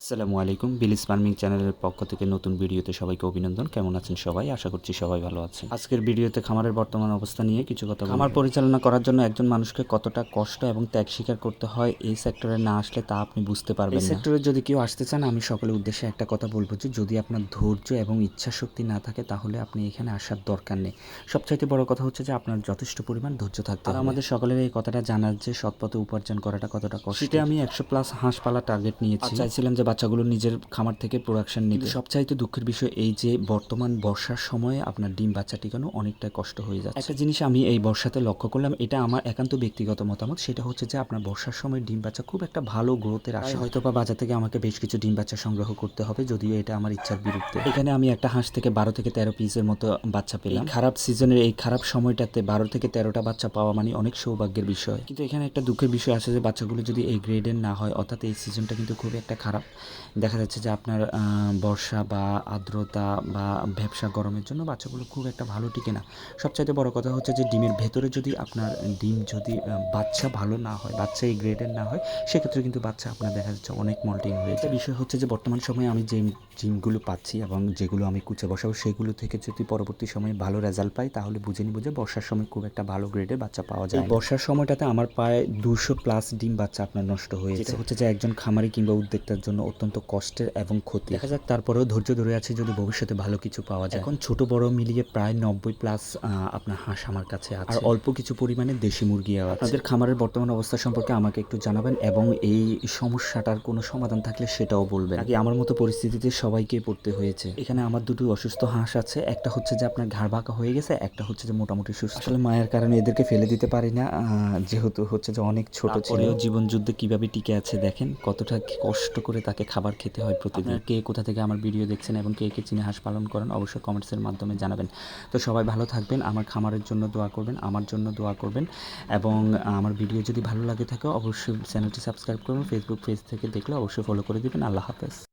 আসসালামু আলাইকুম বিলিস ফার্মিং চ্যানেলের পক্ষ থেকে নতুন ভিডিওতে সবাইকে অভিনন্দন। কেমন আছেন সবাই? আশা করছি সবাই ভালো আছেন। আজকের ভিডিওতে খামারের বর্তমান অবস্থা নিয়ে কিছু কথা বলবো। খামার পরিচালনা করার জন্য একজন মানুষকে কতটা কষ্ট এবং ত্যাগ স্বীকার করতে হয় এই সেক্টরে না আসলে তা আপনি বুঝতে পারবেন না। এই সেক্টরে যদি কেউ আসতে চান আমি সকলের উদ্দেশ্যে একটা কথা বলবো যে যদি আপনার ধৈর্য এবং ইচ্ছা শক্তি না থাকে তাহলে আপনি এখানে আসার দরকার নেই। সবচাইতে বড় কথা হচ্ছে যে আপনার যথেষ্ট পরিমাণ ধৈর্য থাকতে হবে। আমাদের সকলের এই কথাটা জানার যে সৎপথে উপার্জন করাটা কতটা কষ্ট। সেটা আমি 100+ হাঁস পালা টার্গেট নিয়েছি। চাইছিলাম যে বাচ্চাগুলো নিজের খামার থেকে প্রোডাকশন নিতে। সবচাইতে দুঃখের বিষয় এই যে বর্তমান বর্ষার সময়ে আপনার ডিম বাচ্চা টিকানো অনেকটা কষ্ট হয়ে যাচ্ছে। একটা জিনিস আমি এই বর্ষাতে লক্ষ্য করলাম, এটা আমার একান্ত ব্যক্তিগত মতামত, সেটা হচ্ছে যে আপনার বর্ষার সময় ডিম বাচ্চা খুব একটা ভালো গ্রোথের আসে। হয়তো বা বাজার থেকে আমাকে বেশ কিছু ডিম বাচ্চা সংগ্রহ করতে হবে, যদিও এটা আমার ইচ্ছার বিরুদ্ধে। এখানে আমি একটা হাঁস থেকে 12 থেকে 13 পিসের মতো বাচ্চা পেলাম। খারাপ সিজনের এই খারাপ সময়টাতে 12 থেকে 13টা বাচ্চা পাওয়া মানে অনেক সৌভাগ্যের বিষয়। কিন্তু এখানে একটা দুঃখের বিষয় আছে যে বাচ্চাগুলো যদি এই গ্রেডের না হয়, অর্থাৎ এই সিজনটা কিন্তু খুব একটা খারাপ। দেখা যাচ্ছে যে আপনার বর্ষা বা আর্দ্রতা বা ভ্যাপসা গরমের জন্য বাচ্চাগুলো খুব একটা ভালো টিকে না। সবচাইতে বড় কথা হচ্ছে যে ডিমের ভেতরে যদি আপনার ডিম যদি বাচ্চা ভালো না হয়, বাচ্চা এই গ্রেডের না হয়, সেক্ষেত্রে কিন্তু বাচ্চা আপনার দেখা যাচ্ছে অনেক মল্টিং হয়ে যায়। বিষয় হচ্ছে যে বর্তমান সময়ে আমি যে ডিমগুলো পাচ্ছি এবং যেগুলো আমি কুচে বসাবো সেগুলো থেকে যদি পরবর্তী সময়ে ভালো রেজাল্ট পাই তাহলে বুঝে নিব যে বর্ষার সময় খুব একটা ভালো গ্রেডের বাচ্চা পাওয়া যায়। বর্ষার সময়টাতে আমার প্রায় 200+ ডিম বাচ্চা আপনার নষ্ট হয়েছে, যেটা হচ্ছে যে একজন খামারি কিংবা উদ্যোক্তার জন্য অত্যন্ত কষ্টের এবং ক্ষতি। দেখা যাক, তারপরেও ধৈর্য ধরে আছে, যদি ভবিষ্যতে ভালো কিছু পাওয়া যায়। এখন ছোট বড় মিলিয়ে প্রায় 90+ আপনার হাঁস আমার কাছে আছে, আর অল্প কিছু পরিমাণে দেশি মুরগিও আছে। আপনাদের খামারের বর্তমান অবস্থা সম্পর্কে আমাকে একটু জানাবেন এবং এই সমস্যাটার কোনো সমাধান থাকলে সেটাও বলবেন। আগে আমার মতো পরিস্থিতিতে সবাইকে পড়তে হয়েছে। এখানে আমার দুটো অসুস্থ হাঁস আছে, একটা হচ্ছে যে আপনার ঘাড় বাঁকা হয়ে গেছে, একটা হচ্ছে যে মোটামুটি সুস্থ। আসলে মায়ের কারণে এদেরকে ফেলে দিতে পারি না, যেহেতু হচ্ছে যে অনেক ছোট ছিল। জীবন যুদ্ধে কিভাবে টিকে আছে দেখেন, কতটা কষ্ট করে তাকে খাবার খেতে হয় প্রতিদিন। কে কোথা থেকে আমার ভিডিও দেখছেন এবং কে কে চীনে হাঁস পালন করেন অবশ্যই কমেন্টসের মাধ্যমে জানাবেন। তো সবাই ভালো থাকবেন, আমার খামারের জন্য দোয়া করবেন, আমার জন্য দোয়া করবেন এবং আমার ভিডিও যদি ভালো লাগে থাকে অবশ্যই চ্যানেলটি সাবস্ক্রাইব করবেন। ফেসবুক পেজ থেকে দেখলে অবশ্যই ফলো করে দিবেন। আল্লাহ হাফেজ।